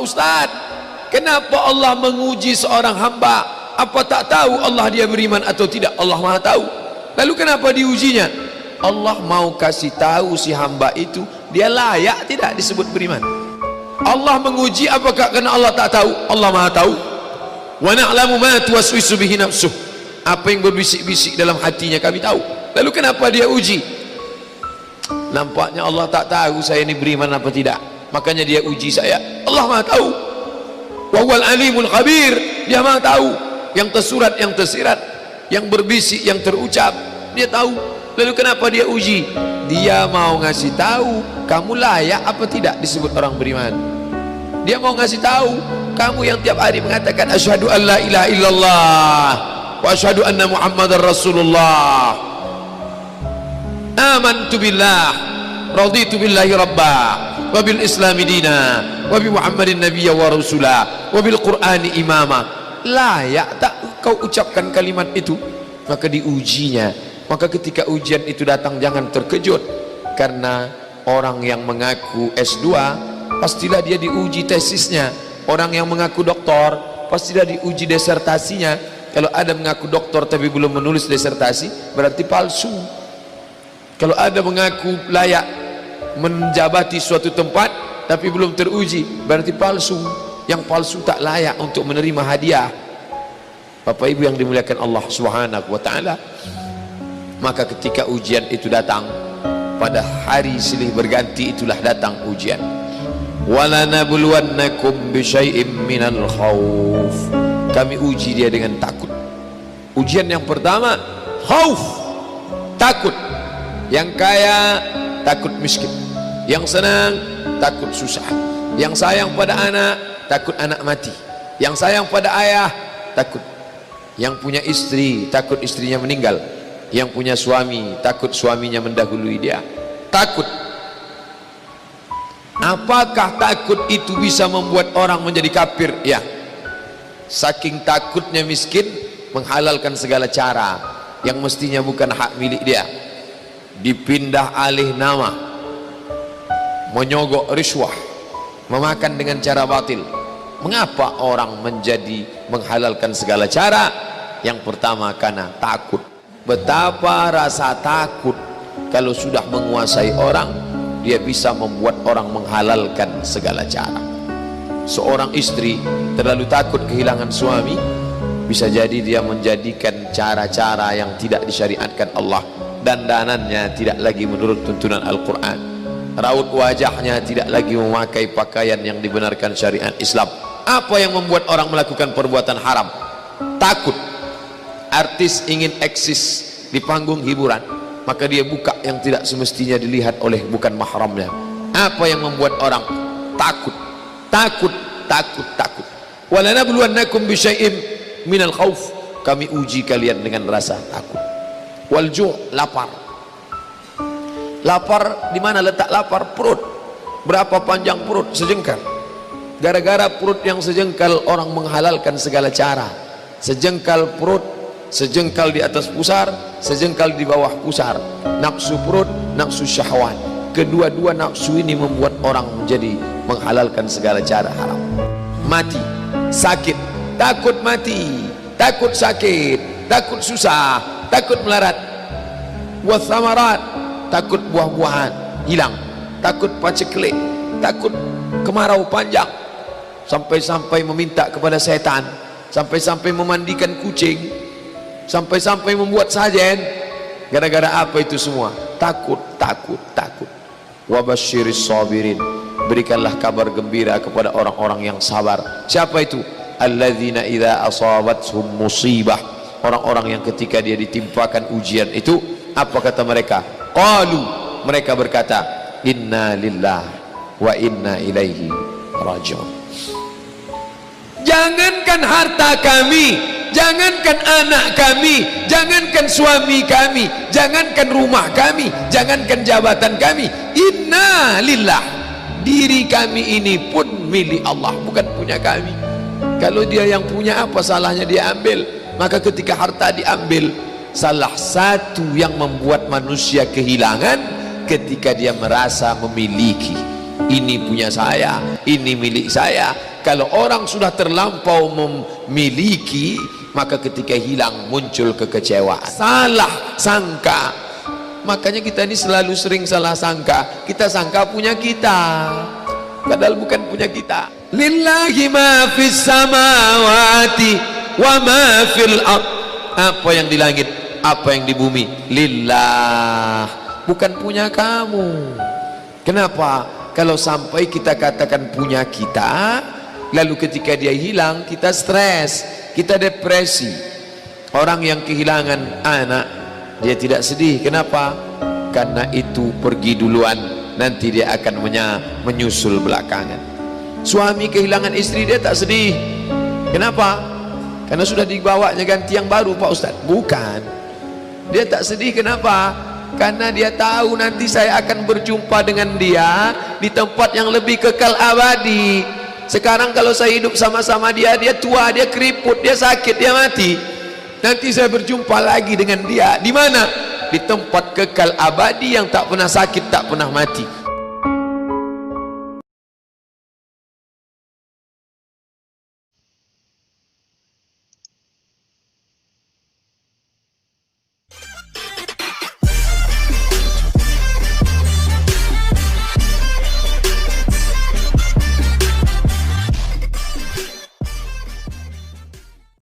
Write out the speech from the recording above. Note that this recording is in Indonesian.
Ustaz, kenapa Allah menguji seorang hamba? Apa tak tahu Allah dia beriman atau tidak? Allah Maha tahu. Lalu kenapa diujinya? Allah mau kasih tahu si hamba itu dia layak tidak disebut beriman. Allah menguji apakah karena Allah tak tahu? Allah Maha tahu. Wa na'lamu ma tuwaswisu bihi nafsuh. Apa yang berbisik-bisik dalam hatinya kami tahu. Lalu kenapa dia uji? Nampaknya Allah tak tahu saya ini beriman apa tidak, makanya dia uji saya. Allah Maha tahu. Wa huwal alimul khabir. Dia Maha tahu yang tersurat, yang tersirat, yang berbisik, yang terucap, dia tahu. Lalu kenapa dia uji? Dia mau ngasih tahu kamu layak apa tidak disebut orang beriman. Dia mau ngasih tahu kamu yang tiap hari mengatakan asyhadu an la ilaha illallah wa asyhadu anna muhammadar rasulullah, amantu billah, raditu billahi rabba, wa bil islami dina, wa bi muhammadin nabiyya wa rasulah, wa bil qur'ani imama. Layak tak kau ucapkan kalimat itu? Maka diujinya. Maka ketika ujian itu datang jangan terkejut, karena orang yang mengaku S2 pastilah dia diuji tesisnya. Orang yang mengaku doktor pastilah diuji disertasinya. Kalau ada mengaku doktor tapi belum menulis disertasi, berarti palsu. Kalau ada mengaku layak menjabati suatu tempat tapi belum teruji, berarti palsu. Yang palsu tak layak untuk menerima hadiah. Bapak Ibu yang dimuliakan Allah Subhanahu wa taala, maka ketika ujian itu datang, pada hari silih berganti itulah datang ujian. Wala nabluwannakum bisyai'im minal khauf. Kami uji dia dengan takut. Ujian yang pertama khauf, takut. Yang kaya takut miskin, yang senang takut susah, yang sayang pada anak takut anak mati, yang sayang pada ayah takut, yang punya istri takut istrinya meninggal, yang punya suami takut suaminya mendahului dia. Takut. Apakah takut itu bisa membuat orang menjadi kafir? Ya, saking takutnya miskin menghalalkan segala cara yang mestinya bukan hak milik dia, dipindah alih nama, menyogok riswah, memakan dengan cara batil. Mengapa orang menjadi menghalalkan segala cara? Yang pertama karena takut. Betapa rasa takut kalau sudah menguasai orang, dia bisa membuat orang menghalalkan segala cara. Seorang istri terlalu takut kehilangan suami, bisa jadi dia menjadikan cara-cara yang tidak disyariatkan Allah. Dandanannya tidak lagi menurut tuntunan Al-Quran, raut wajahnya tidak lagi memakai pakaian yang dibenarkan syariat Islam. Apa yang membuat orang melakukan perbuatan haram? Takut. Artis ingin eksis di panggung hiburan, maka dia buka yang tidak semestinya dilihat oleh bukan mahramnya. Apa yang membuat orang takut? Takut, takut, takut. Walanabluwannakum bisyai'im minal khauf. Kami uji kalian dengan rasa takut. Walju', lapar. Lapar, di mana letak lapar? Perut. Berapa panjang perut? Sejengkal. Gara-gara perut yang sejengkal orang menghalalkan segala cara. Sejengkal perut, sejengkal di atas pusar, sejengkal di bawah pusar. Nafsu perut, nafsu syahwat. Kedua-dua nafsu ini membuat orang menjadi menghalalkan segala cara haram. Mati, sakit, takut mati, takut sakit, takut susah, takut melarat. Wathamarat, takut buah-buahan hilang, takut paceklik, takut kemarau panjang, sampai-sampai meminta kepada setan, sampai-sampai memandikan kucing, sampai-sampai membuat sajen. Gara-gara apa itu semua? Takut, takut, takut. Wabasyiris sabirin, berikanlah kabar gembira kepada orang-orang yang sabar. Siapa itu? Alladzina idza asabathum musibah, orang-orang yang ketika dia ditimpakan ujian itu, apa kata mereka? Qalu, mereka berkata, inna lillah wa inna ilaihi raji'un. Jangankan harta kami, jangankan anak kami, jangankan suami kami, jangankan rumah kami, jangankan jabatan kami, inna lillah, diri kami ini pun milik Allah, bukan punya kami. Kalau dia yang punya, apa salahnya dia ambil? Maka ketika harta diambil, salah satu yang membuat manusia kehilangan ketika dia merasa memiliki. Ini punya saya, ini milik saya. Kalau orang sudah terlampau memiliki, maka ketika hilang muncul kekecewaan, salah sangka. Makanya kita ini selalu sering salah sangka. Kita sangka punya kita, padahal bukan punya kita. Lillahi ma fis samawati wa ma fil ard. Apa yang di langit, apa yang di bumi, lillah, bukan punya kamu. Kenapa? Kalau sampai kita katakan punya kita, lalu ketika dia hilang kita stres, kita depresi. Orang yang kehilangan anak, dia tidak sedih. Kenapa? Karena itu pergi duluan, nanti dia akan menyusul belakangan. Suami kehilangan istri, dia tak sedih. Kenapa? Karena sudah dibawanya ganti yang baru, Pak Ustadz. Bukan, dia tak sedih. Kenapa? Karena dia tahu nanti saya akan berjumpa dengan dia di tempat yang lebih kekal abadi. Sekarang kalau saya hidup sama-sama dia, dia tua, dia keriput, dia sakit, dia mati. Nanti saya berjumpa lagi dengan dia di mana? Di tempat kekal abadi yang tak pernah sakit, tak pernah mati.